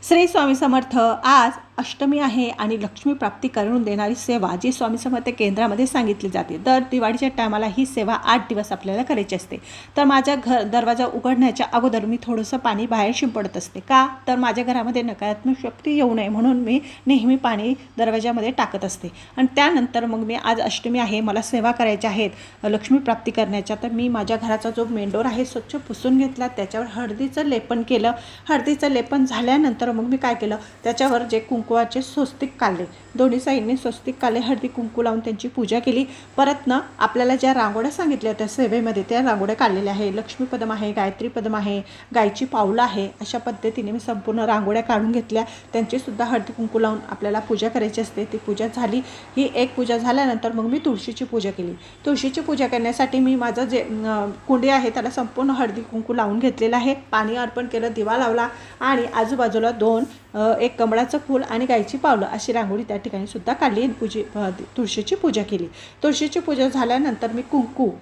श्री स्वामी समर्थ। आज अष्टमी आहे आणि लक्ष्मी प्राप्ती करून देणारी सेवा जी स्वामी समर्थ केंद्रामध्ये सांगितली जाते। दर दिवाळीच्या टायमाला ही सेवा 8 दिवस आपल्याला करायची असते। तर माझ्या दरवाजा उघडण्याच्या अगोदर मी थोडंसं पाणी बाहेर शिंपडत असते। का तर माझ्या घरामध्ये नकारात्मक शक्ती येऊ नये म्हणून मी नेहमी पाणी दरवाजामध्ये टाकत असते। आणि त्यानंतर मग मी आज अष्टमी आहे, मला सेवा करायच्या आहेत लक्ष्मी प्राप्ती करण्याच्या। तर मी माझ्या घराचा जो मेंडोर आहे स्वच्छ पुसून घेतला, त्याच्यावर हळदीचं लेपन केलं। हळदीचं लेपन झाल्यानंतर मग मी काय केलं, त्याच्यावर जे कुंकवाचे स्वस्तिक काढले, दोन्ही साईडने स्वस्तिक काढले, हळदी कुंकू लावून त्यांची पूजा केली। परत ना आपल्याला ज्या रांगोळ्या सांगितल्या होत्या सेवेमध्ये त्या रांगोळ्या काढलेल्या आहे। लक्ष्मी पदम आहे, गायत्री पदम आहे, गायची पावलं आहे, अशा पद्धतीने मी संपूर्ण रांगोळ्या काढून घेतल्या। त्यांची सुद्धा हळदी कुंकू लावून आपल्याला पूजा करायची असते। ती पूजा झाली। ही एक पूजा झाल्यानंतर मग मी तुळशीची पूजा केली। तुळशीची पूजा करण्यासाठी मी माझं जे कुंडी आहे त्याला संपूर्ण हळदी कुंकू लावून घेतलेलं आहे। पाणी अर्पण केलं, दिवा लावला आणि आजूबाजूला एक कमळाचं फूल आणि गायची पावलं अशी रांगोळी त्या ठिकाणी सुद्धा काढली। तुळशीची पूजा केली। तुळशीची पूजा झाल्यानंतर मी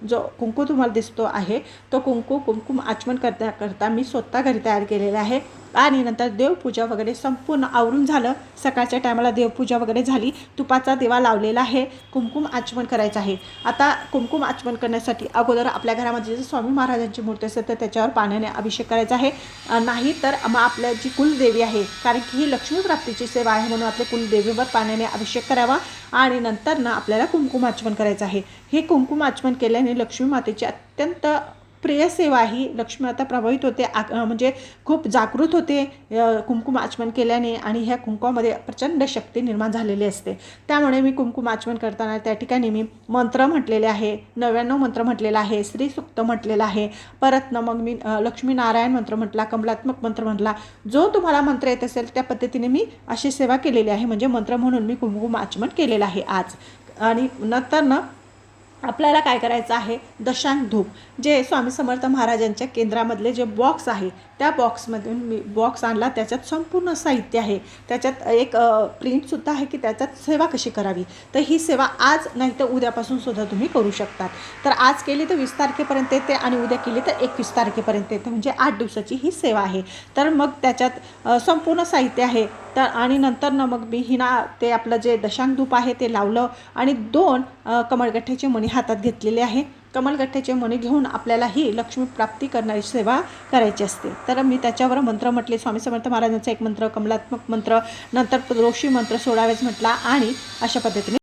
जो कुंकू तुम्हाला दिसतो आहे तो कुंकुम आचमन करता मी स्वतः घरी तयार केलेला आहे। आणि नंतर देवपूजा वगैरे संपूर्ण आवरून झालं। सकाळच्या टायमाला देवपूजा वगैरे झाली, तुपाचा दिवा लावलेला आहे, कुंकुम आचमन करायचं आहे। आता कुंकुम आचमन करण्यासाठी अगोदर आपल्या घरामध्ये जर स्वामी महाराजांची मूर्ती असेल तर त्याच्यावर पाण्याने अभिषेक करायचा आहे। नाही तर मग आपल्या जी कुलदेवी आहे, कारण की ही लक्ष्मी प्राप्तीची सेवा आहे म्हणून आपल्या कुलदेवीवर पाण्याने अभिषेक करावा आणि नंतर ना आपल्याला कुंकुम आचमन करायचं आहे। हे कुंकुम आचमन केल्याने लक्ष्मी मातेची अत्यंत प्रिय सेवा ही लक्ष्मी माता प्रभावित होते, म्हणजे खूप जागृत होते कुंकुम आचमन केल्याने। आणि ह्या कुंकुमामध्ये प्रचंड शक्ती निर्माण झालेली असते। त्यामुळे मी कुंकुम आचमन करताना त्या ठिकाणी मी मंत्र म्हटलेले आहे, 99 मंत्र म्हटलेला आहे, श्री सुक्त म्हटलेला आहे। परत ना मग मी लक्ष्मी नारायण मंत्र म्हटला, कमलात्मक मंत्र म्हटला। जो तुम्हाला मंत्र येत असेल त्या पद्धतीने मी अशी सेवा केलेली आहे, म्हणजे मंत्र म्हणून मी कुंकुम आचमन केलेलं आहे आज। आणि नंतर ना आपल्याला काय करायचं आहे, दशांग धूप जे स्वामी समर्थ महाराजांच्या केंद्रामधले जे बॉक्स आहे त्या बॉक्समधून मी बॉक्स आणला। त्याच्यात संपूर्ण साहित्य आहे, त्याच्यात एक प्रिंटसुद्धा आहे की त्याच्यात सेवा कशी करावी। तर ही सेवा आज नाही तर उद्यापासून सुद्धा तुम्ही करू शकतात। तर आज केली तर 20 तारखेपर्यंत येते आणि उद्या केली तर 21 तारखेपर्यंत येते, म्हणजे 8 दिवसाची ही सेवा आहे। तर मग त्याच्यात संपूर्ण साहित्य आहे। तर आणि नंतर ना मग मी ते आपलं जे दशांग धूप आहे ते लावलं आणि 2 कमळगठ्ठ्याचे मणी हातात घेतलेले आहे। कमलगठ्ठ्याचे मणी घेऊन आपल्याला ही लक्ष्मी प्राप्ती करणारी सेवा करायची असते। तर मी त्याच्यावर मंत्र म्हटले, स्वामी समर्थ महाराजांचा एक मंत्र, कमलात्मक मंत्र, नंतर ऋषी मंत्र 16 वेळेस म्हटला आणि अशा पद्धतीने